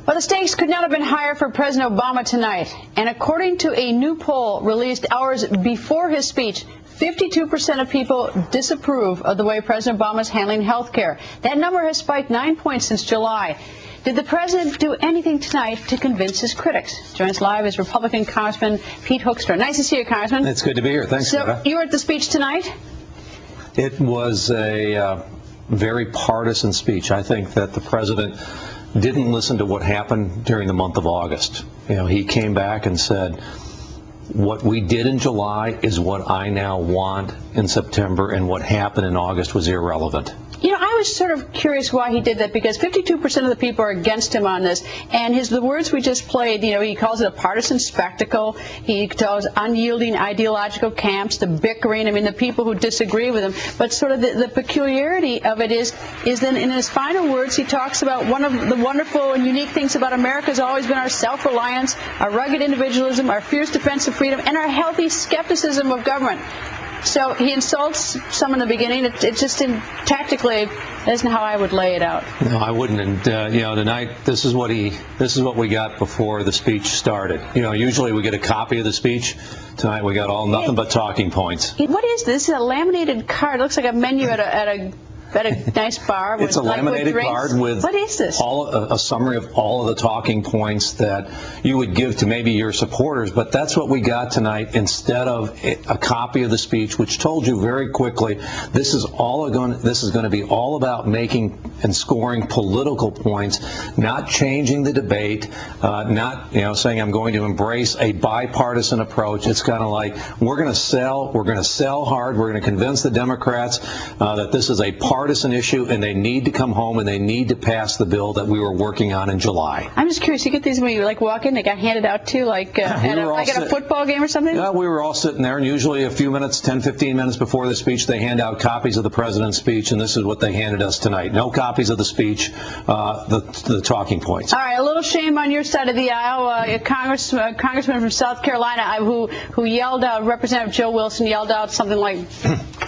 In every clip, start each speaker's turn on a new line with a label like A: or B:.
A: Well, the stakes could not have been higher for President Obama tonight. And according to a new poll released hours before his speech, 52% of people disapprove of the way President Obama is handling health care. That number has spiked 9 points since July. Did the president do anything tonight to convince his critics? Joins live is Republican Congressman Pete Hoekstra. Nice to see you, Congressman.
B: It's good to be here. Thanks, Greta.
A: You were at the speech tonight?
B: It was a very partisan speech. I think that the president didn't listen to what happened during the month of August. You know, he came back and said, what we did in July is what I now want in September, and what happened in August was irrelevant.
A: You know, I was sort of curious why he did that, because 52% of the people are against him on this. And the words we just played, you know, he calls it a partisan spectacle. He calls unyielding ideological camps, the bickering, I mean, the people who disagree with him. But sort of the peculiarity of it is then in his final words, he talks about one of the wonderful and unique things about America has always been our self-reliance, our rugged individualism, our fierce defense of freedom, and our healthy skepticism of government. So he insults some in the beginning. It just tactically isn't how I would lay it out.
B: No, I wouldn't. And you know, tonight this is what we got before the speech started. You know, usually we get a copy of the speech. Tonight we got nothing but talking points.
A: What is this? This is a laminated card. It looks like a menu at a nice bar.
B: It's a laminated card with
A: what is this?
B: A summary of all of the talking points that you would give to maybe your supporters, but that's what we got tonight instead of a copy of the speech, which told you very quickly this is going to be all about making and scoring political points, not changing the debate, not saying I'm going to embrace a bipartisan approach. It's kind of like we're going to sell hard, we're going to convince the Democrats that this is a partisan issue, and they need to come home and they need to pass the bill that we were working on in July.
A: I'm just curious, you get these when you walk in, they got handed out to you at a football game or something?
B: Yeah, we were all sitting there, and usually a few minutes, 10, 15 minutes before the speech, they hand out copies of the president's speech, and this is what they handed us tonight. No copies of the speech, the talking points.
A: All right, a little shame on your side of the aisle. A congressman from South Carolina who yelled out, Representative Joe Wilson yelled out something like,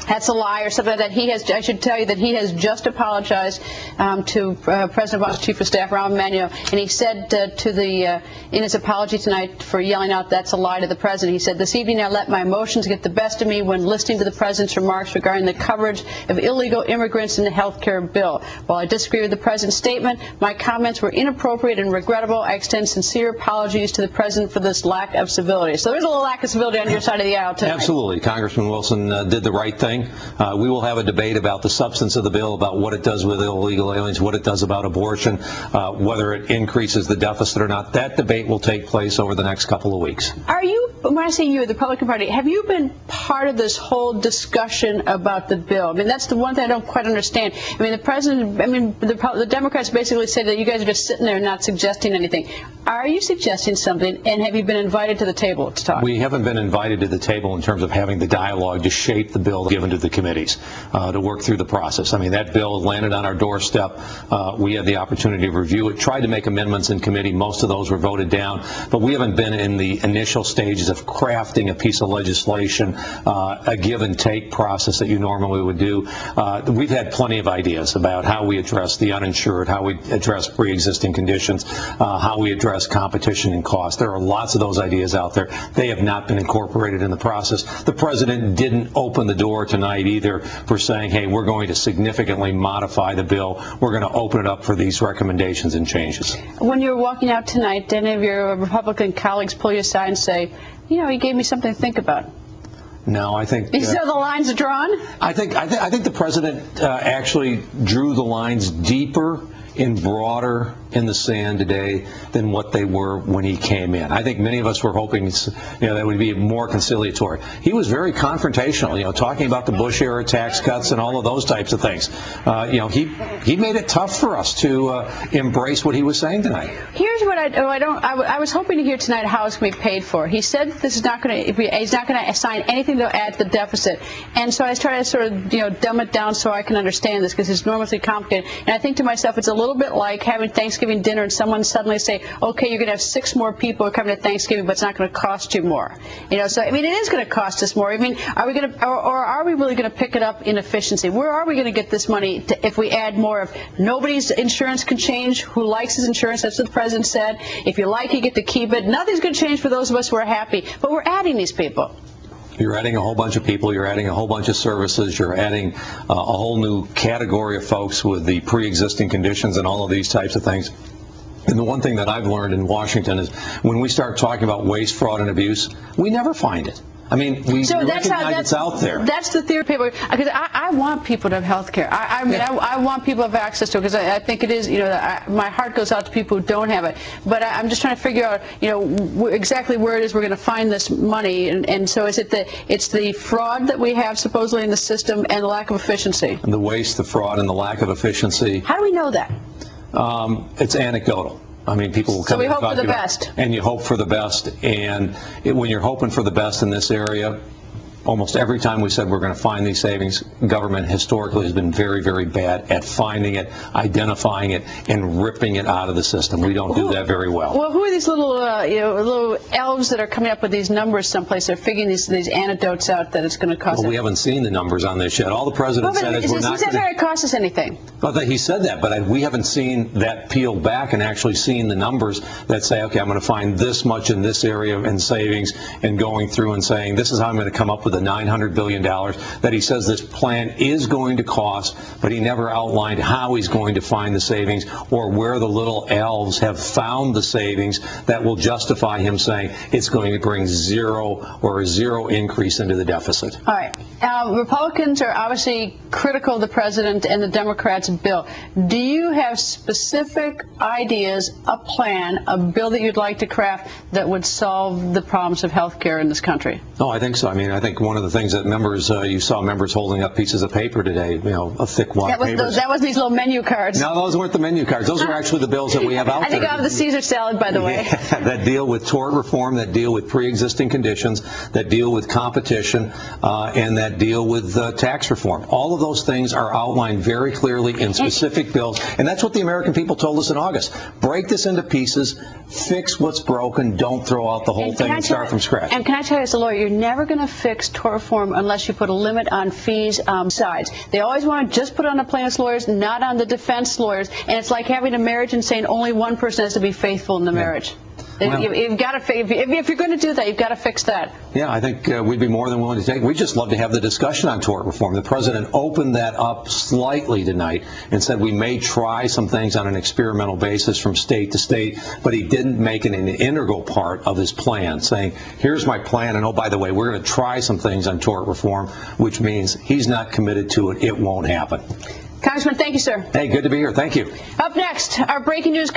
A: that's a lie, or something that I should tell you that he has just apologized to President Obama's Chief of Staff, Rahm Emanuel, and he said in his apology tonight for yelling out, that's a lie to the president, he said, this evening I let my emotions get the best of me when listening to the president's remarks regarding the coverage of illegal immigrants in the health care bill. While I disagree with the president's statement, my comments were inappropriate and regrettable. I extend sincere apologies to the president for this lack of civility. So there's a little lack of civility on your side of the aisle tonight.
B: Absolutely. Congressman Wilson did the right thing. We will have a debate about the substance of the bill, about what it does with illegal aliens, what it does about abortion, whether it increases the deficit or not. That debate will take place over the next couple of weeks.
A: Are you, when I say you, the Republican Party, have you been part of this whole discussion about the bill? I mean, that's the one thing I don't quite understand. I mean, the Democrats basically say that you guys are just sitting there and not suggesting anything. Are you suggesting something, and have you been invited to the table to talk?
B: We haven't been invited to the table in terms of having the dialogue to shape the bill given to the committees, to work through the process. I mean, that bill landed on our doorstep. We had the opportunity to review it, tried to make amendments in committee. Most of those were voted down, but we haven't been in the initial stages of crafting a piece of legislation, a give and take process that you normally would do. We've had plenty of ideas about how we address the uninsured, how we address pre-existing conditions, how we address competition and cost. There are lots of those ideas out there. They have not been incorporated in the process. The president didn't open the door tonight either for saying, hey, we're going to significantly modify the bill. We're going to open it up for these recommendations and changes.
A: When you're walking out tonight, did any of your Republican colleagues pull you aside and say, you know, he gave me something to think about?
B: No, I think.
A: So the lines are drawn?
B: I think the president actually drew the lines deeper and broader in the sand today than what they were when he came in. I think many of us were hoping, that would be more conciliatory. He was very confrontational, talking about the Bush era tax cuts and all of those types of things. He made it tough for us to embrace what he was saying tonight.
A: Here's what I was hoping to hear tonight how it's going to be paid for. He said this is not going to, he's not going to assign anything to add to the deficit. And so I was trying to sort of, dumb it down so I can understand this, because it's enormously complicated. And I think to myself, it's a little little bit like having Thanksgiving dinner and someone suddenly say, okay, you're going to have 6 more people coming to Thanksgiving, but it's not going to cost you more. You know, so I mean, it is going to cost us more. I mean, are we going to, or are we really going to pick it up in efficiency? Where are we going to get this money if we add more of nobody's insurance can change? Who likes his insurance? That's what the president said. If you like, you get to keep it. Nothing's going to change for those of us who are happy, but we're adding these people.
B: You're adding a whole bunch of people, you're adding a whole bunch of services, you're adding a whole new category of folks with the pre-existing conditions and all of these types of things. And the one thing that I've learned in Washington is when we start talking about waste, fraud, and abuse, we never find it. I mean, we recognize it's out there.
A: That's the theory of people. Because I want people to have health care. I mean, I want people to have access to it because I think it is, you know, my heart goes out to people who don't have it. But I'm just trying to figure out, you know, exactly where it is we're going to find this money. And so is it it's the fraud that we have supposedly in the system and the lack of efficiency? And
B: the waste, the fraud, and the lack of efficiency.
A: How do we know that?
B: It's anecdotal. I mean, people will come.
A: So we hope for the best.
B: And you hope for the best. And when you're hoping for the best in this area, almost every time we said we're going to find these savings, government historically has been very, very bad at finding it, identifying it, and ripping it out of the system. We don't do that very well.
A: Well, who are these little, little elves that are coming up with these numbers someplace? They're figuring these anecdotes out that it's going to cost.
B: Well, we haven't seen the numbers on this yet. All the president said is we're not going to.
A: He said it cost us anything.
B: Well, he said that, but we haven't seen that peeled back and actually seen the numbers that say, okay, I'm going to find this much in this area in savings, and going through and saying this is how I'm going to come up with the $900 billion that he says this plan is going to cost, but he never outlined how he's going to find the savings or where the little elves have found the savings that will justify him saying it's going to bring zero or a zero increase into the deficit.
A: All right. Republicans are obviously critical of the president and the Democrats' bill. Do you have specific ideas, a plan, a bill that you'd like to craft that would solve the problems of health care in this country?
B: Oh, I think so. I mean, I think one of the things that members, you saw members holding up pieces of paper today, you know, a thick wad of paper.
A: That was these little menu cards.
B: No, those weren't the menu cards. Those were actually the bills that we have out there.
A: I think I have the Caesar salad, by the way.
B: Yeah, that deal with tort reform, that deal with pre-existing conditions, that deal with competition, and that deal with tax reform. All of those things are outlined very clearly in specific bills, and that's what the American people told us in August. Break this into pieces, fix what's broken, don't throw out the whole thing and start from scratch.
A: And can I tell you as a lawyer, you're never going to fix tort reform unless you put a limit on fees sides. They always want to just put it on the plaintiff's lawyers, not on the defense lawyers, and it's like having a marriage and saying only one person has to be faithful in the marriage. Well, you've got to, if you're going to do that, you've got to fix that.
B: Yeah, I think we'd be more than willing to take. We'd just love to have the discussion on tort reform. The president opened that up slightly tonight and said we may try some things on an experimental basis from state to state, but he didn't make it an integral part of his plan, saying, here's my plan, and oh, by the way, we're going to try some things on tort reform, which means he's not committed to it. It won't happen.
A: Congressman, thank you, sir.
B: Hey, good to be here. Thank you.
A: Up next, our breaking news.